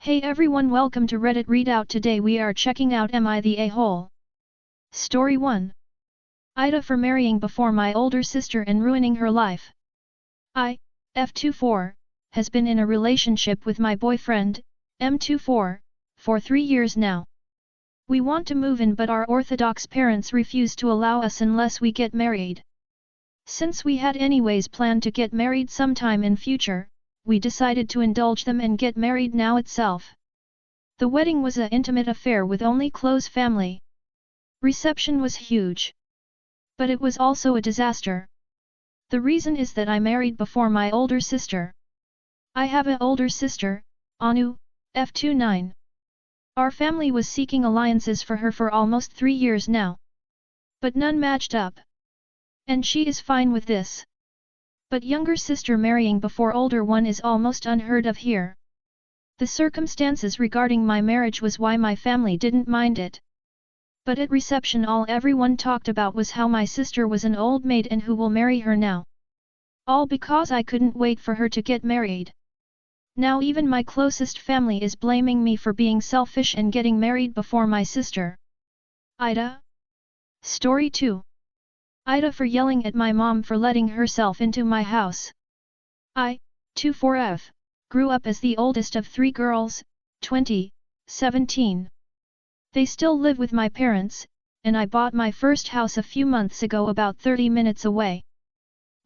Hey everyone, welcome to Reddit Readout. Today we are checking out AmItheA whole. Story 1. AITA for marrying before my older sister and ruining her life. I, F24, has been in a relationship with my boyfriend, M24, for 3 years now. We want to move in but our orthodox parents refuse to allow us unless we get married. Since we had anyways planned to get married sometime in future, we decided to indulge them and get married now itself. The wedding was an intimate affair with only close family. Reception was huge. But it was also a disaster. The reason is that I married before my older sister. I have an older sister, Anu, F29. Our family was seeking alliances for her for almost 3 years now. But none matched up. And she is fine with this. But younger sister marrying before older one is almost unheard of here. The circumstances regarding my marriage was why my family didn't mind it. But at reception all everyone talked about was how my sister was an old maid and who will marry her now. All because I couldn't wait for her to get married. Now even my closest family is blaming me for being selfish and getting married before my sister. AITA. Story 2. AITA for yelling at my mom for letting herself into my house. I, 24F, grew up as the oldest of 3 girls, 20, 17. They still live with my parents, and I bought my first house a few months ago about 30 minutes away.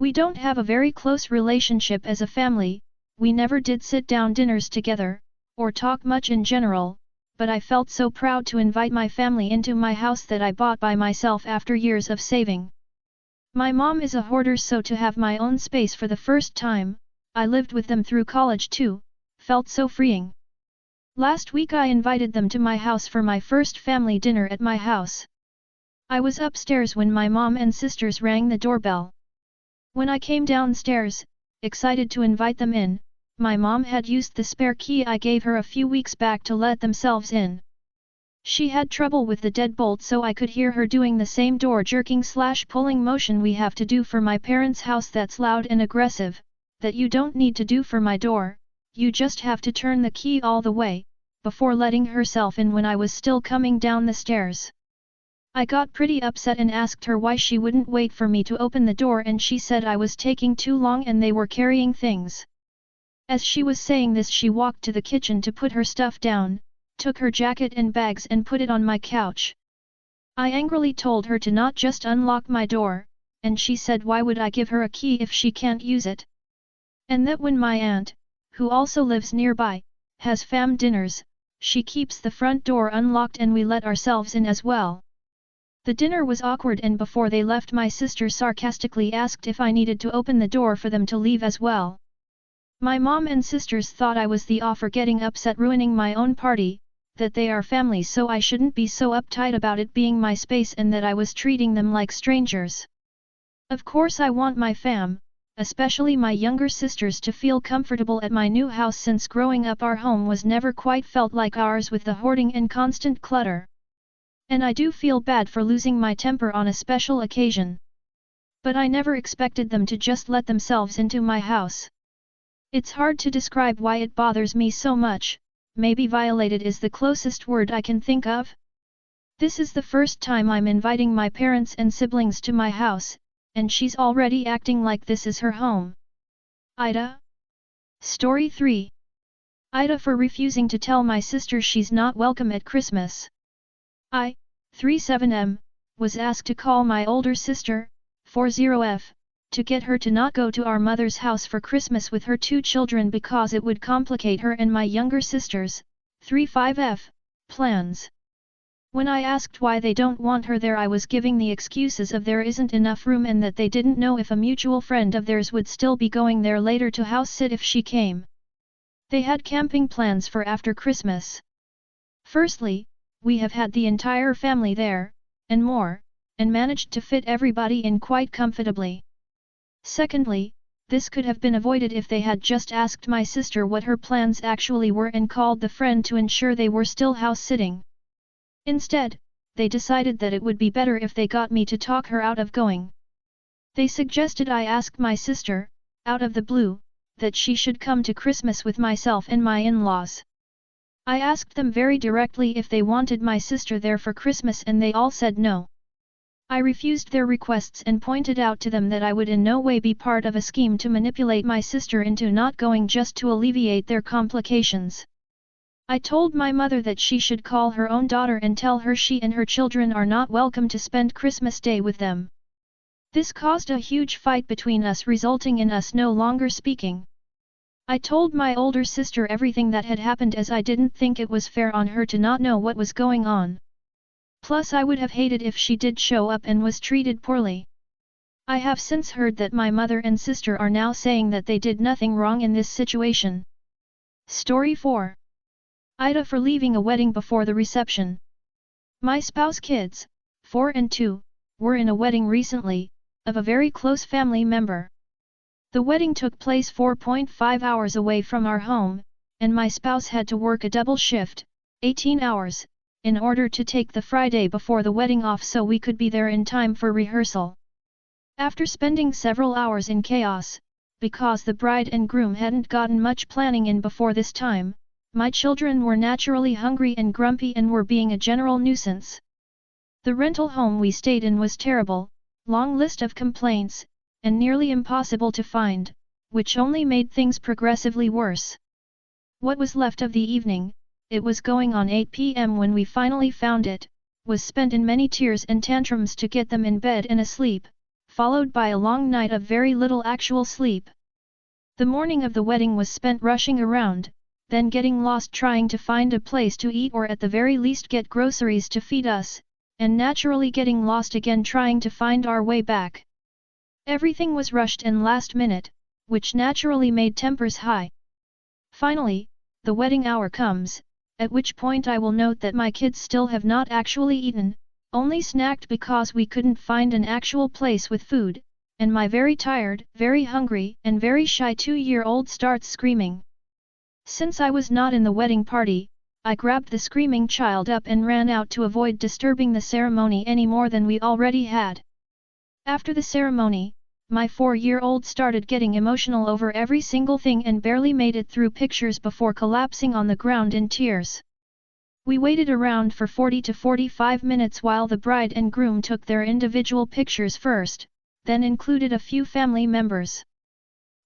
We don't have a very close relationship as a family, we never did sit down dinners together, or talk much in general, but I felt so proud to invite my family into my house that I bought by myself after years of saving. My mom is a hoarder, so to have my own space for the first time, I lived with them through college too, felt so freeing. Last week I invited them to my house for my first family dinner at my house. I was upstairs when my mom and sisters rang the doorbell. When I came downstairs, excited to invite them in, my mom had used the spare key I gave her a few weeks back to let themselves in. She had trouble with the deadbolt, so I could hear her doing the same door jerking / pulling motion we have to do for my parents' house that's loud and aggressive, that you don't need to do for my door, you just have to turn the key all the way, before letting herself in when I was still coming down the stairs. I got pretty upset and asked her why she wouldn't wait for me to open the door, and she said I was taking too long and they were carrying things. As she was saying this, she walked to the kitchen to put her stuff down, took her jacket and bags and put it on my couch. I angrily told her to not just unlock my door, and she said why would I give her a key if she can't use it? And that when my aunt, who also lives nearby, has fam dinners, she keeps the front door unlocked and we let ourselves in as well. The dinner was awkward, and before they left my sister sarcastically asked if I needed to open the door for them to leave as well. My mom and sisters thought I was the off for getting upset ruining my own party, that they are family so I shouldn't be so uptight about it being my space and that I was treating them like strangers. Of course I want my fam, especially my younger sisters, to feel comfortable at my new house, since growing up our home was never quite felt like ours with the hoarding and constant clutter. And I do feel bad for losing my temper on a special occasion. But I never expected them to just let themselves into my house. It's hard to describe why it bothers me so much. Maybe violated is the closest word I can think of. This is the first time I'm inviting my parents and siblings to my house, and she's already acting like this is her home. AITA. Story 3. AITA for refusing to tell my sister she's not welcome at Christmas. I, 37M, was asked to call my older sister, 40F, to get her to not go to our mother's house for Christmas with her 2 children because it would complicate her and my younger sister's, 35F, plans. When I asked why they don't want her there, I was giving the excuses of there isn't enough room and that they didn't know if a mutual friend of theirs would still be going there later to house sit if she came. They had camping plans for after Christmas. Firstly, we have had the entire family there, and more, and managed to fit everybody in quite comfortably. Secondly, this could have been avoided if they had just asked my sister what her plans actually were and called the friend to ensure they were still house-sitting. Instead, they decided that it would be better if they got me to talk her out of going. They suggested I ask my sister, out of the blue, that she should come to Christmas with myself and my in-laws. I asked them very directly if they wanted my sister there for Christmas and they all said no. I refused their requests and pointed out to them that I would in no way be part of a scheme to manipulate my sister into not going just to alleviate their complications. I told my mother that she should call her own daughter and tell her she and her children are not welcome to spend Christmas Day with them. This caused a huge fight between us, resulting in us no longer speaking. I told my older sister everything that had happened as I didn't think it was fair on her to not know what was going on. Plus I would have hated if she did show up and was treated poorly. I have since heard that my mother and sister are now saying that they did nothing wrong in this situation. Story 4. AITA for leaving a wedding before the reception. My spouse kids, 4 and 2, were in a wedding recently, of a very close family member. The wedding took place 4.5 hours away from our home, and my spouse had to work a double shift, 18 hours, in order to take the Friday before the wedding off so we could be there in time for rehearsal. After spending several hours in chaos, because the bride and groom hadn't gotten much planning in before this time, my children were naturally hungry and grumpy and were being a general nuisance. The rental home we stayed in was terrible, long list of complaints, and nearly impossible to find, which only made things progressively worse. What was left of the evening, it was going on 8 p.m. when we finally found it, was spent in many tears and tantrums to get them in bed and asleep, followed by a long night of very little actual sleep. The morning of the wedding was spent rushing around, then getting lost trying to find a place to eat or at the very least get groceries to feed us, and naturally getting lost again trying to find our way back. Everything was rushed and last minute, which naturally made tempers high. Finally, the wedding hour comes, at which point I will note that my kids still have not actually eaten, only snacked because we couldn't find an actual place with food, and my very tired, very hungry, and very shy 2-year-old starts screaming. Since I was not in the wedding party, I grabbed the screaming child up and ran out to avoid disturbing the ceremony any more than we already had. After the ceremony, my 4-year-old started getting emotional over every single thing and barely made it through pictures before collapsing on the ground in tears. We waited around for 40 to 45 minutes while the bride and groom took their individual pictures first, then included a few family members.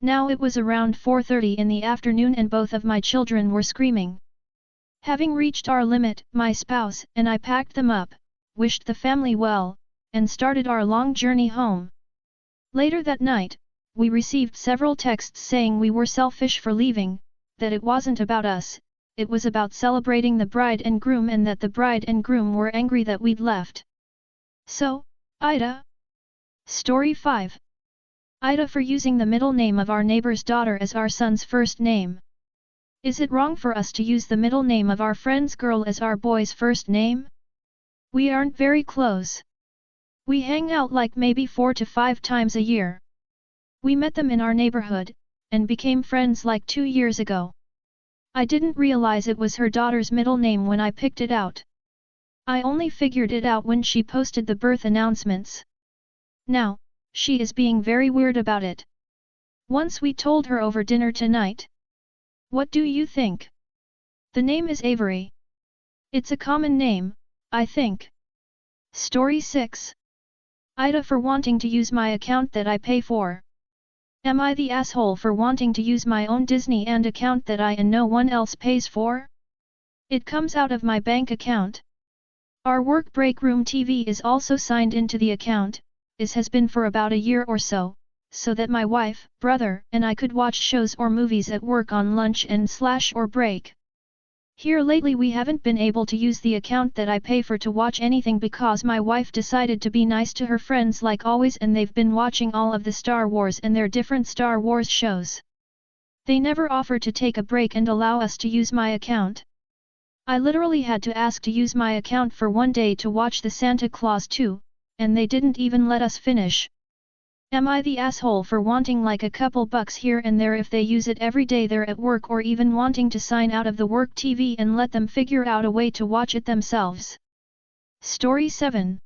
Now it was around 4:30 in the afternoon and both of my children were screaming. Having reached our limit, my spouse and I packed them up, wished the family well, and started our long journey home. Later that night, we received several texts saying we were selfish for leaving, that it wasn't about us, it was about celebrating the bride and groom and that the bride and groom were angry that we'd left. So, AITA. Story 5. AITA for using the middle name of our neighbor's daughter as our son's first name. Is it wrong for us to use the middle name of our friend's girl as our boy's first name? We aren't very close. We hang out like maybe 4 to 5 times a year. We met them in our neighborhood, and became friends like 2 years ago. I didn't realize it was her daughter's middle name when I picked it out. I only figured it out when she posted the birth announcements. Now, she is being very weird about it. Once we told her over dinner tonight. What do you think? The name is Avery. It's a common name, I think. Story 6. AITA for wanting to use my account that I pay for. Am I the asshole for wanting to use my own Disney and account that I and no one else pays for? It comes out of my bank account. Our work break room TV is also signed into the account, has been for about a year or so that my wife, brother, and I could watch shows or movies at work on lunch and / or break. Here lately we haven't been able to use the account that I pay for to watch anything because my wife decided to be nice to her friends like always and they've been watching all of the Star Wars and their different Star Wars shows. They never offer to take a break and allow us to use my account. I literally had to ask to use my account for one day to watch the Santa Claus 2, and they didn't even let us finish. Am I the asshole for wanting like a couple bucks here and there if they use it every day they're at work or even wanting to sign out of the work TV and let them figure out a way to watch it themselves? Story 7.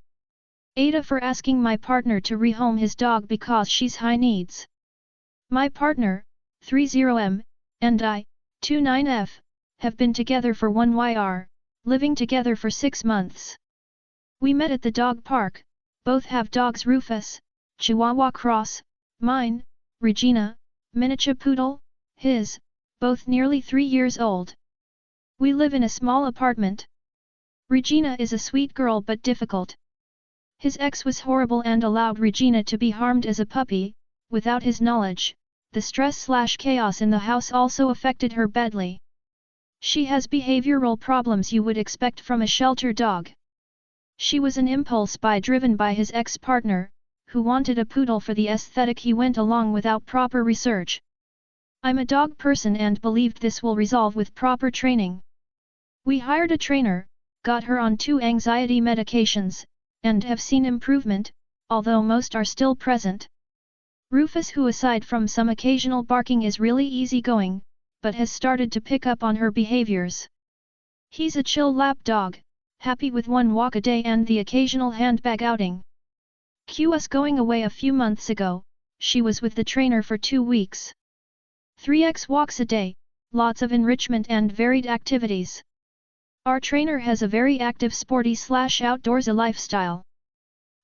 AITA for asking my partner to rehome his dog because she's high needs. My partner, 30M, and I, 29F, have been together for 1 year, living together for 6 months. We met at the dog park, both have dogs Rufus, Chihuahua Cross, mine, Regina, miniature poodle, his, both nearly 3 years old. We live in a small apartment. Regina is a sweet girl but difficult. His ex was horrible and allowed Regina to be harmed as a puppy, without his knowledge. The stress/chaos in the house also affected her badly. She has behavioral problems you would expect from a shelter dog. She was an impulse buy driven by his ex-partner, who wanted a poodle for the aesthetic. He went along without proper research. I'm a dog person and believed this will resolve with proper training. We hired a trainer, got her on 2 anxiety medications, and have seen improvement, although most are still present. Rufus, who aside from some occasional barking is really easygoing, but has started to pick up on her behaviors. He's a chill lap dog, happy with 1 walk a day and the occasional handbag outing. Us going away a few months ago, she was with the trainer for 2 weeks. 3x walks a day, lots of enrichment and varied activities. Our trainer has a very active sporty/outdoorsy lifestyle.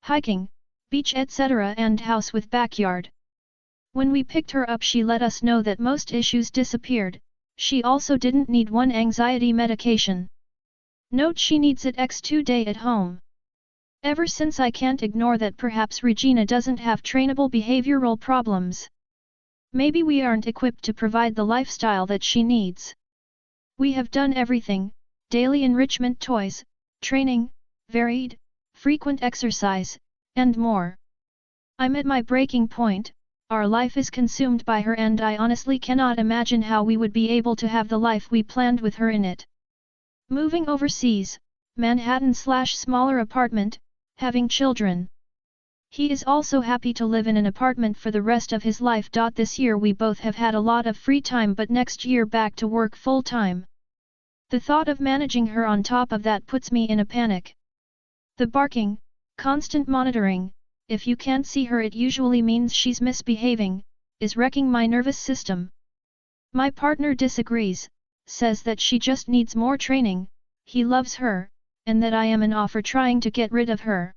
Hiking, beach etc. and house with backyard. When we picked her up she let us know that most issues disappeared. She also didn't need 1 anxiety medication. Note she needs it x2 day at home. Ever since I can't ignore that perhaps Regina doesn't have trainable behavioral problems. Maybe we aren't equipped to provide the lifestyle that she needs. We have done everything, daily enrichment toys, training, varied, frequent exercise, and more. I'm at my breaking point. Our life is consumed by her and I honestly cannot imagine how we would be able to have the life we planned with her in it. Moving overseas, Manhattan/smaller apartment, having children. He is also happy to live in an apartment for the rest of his life. This year we both have had a lot of free time, but next year back to work full time. The thought of managing her on top of that puts me in a panic. The barking, constant monitoring, if you can't see her it usually means she's misbehaving, is wrecking my nervous system. My partner disagrees, says that she just needs more training, he loves her, and that I am an offer trying to get rid of her.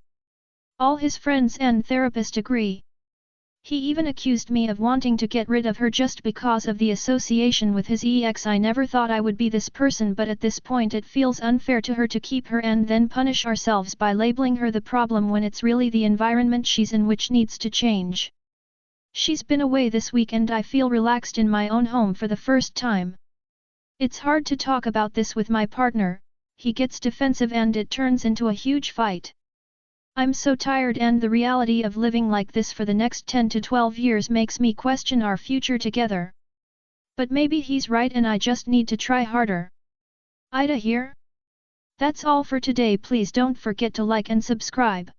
All his friends and therapist agree. He even accused me of wanting to get rid of her just because of the association with his ex. I never thought I would be this person, but at this point it feels unfair to her to keep her and then punish ourselves by labeling her the problem when it's really the environment she's in which needs to change. She's been away this week and I feel relaxed in my own home for the first time. It's hard to talk about this with my partner, he gets defensive and it turns into a huge fight. I'm so tired and the reality of living like this for the next 10 to 12 years makes me question our future together. But maybe he's right and I just need to try harder. AITA here? That's all for today. Please don't forget to like and subscribe.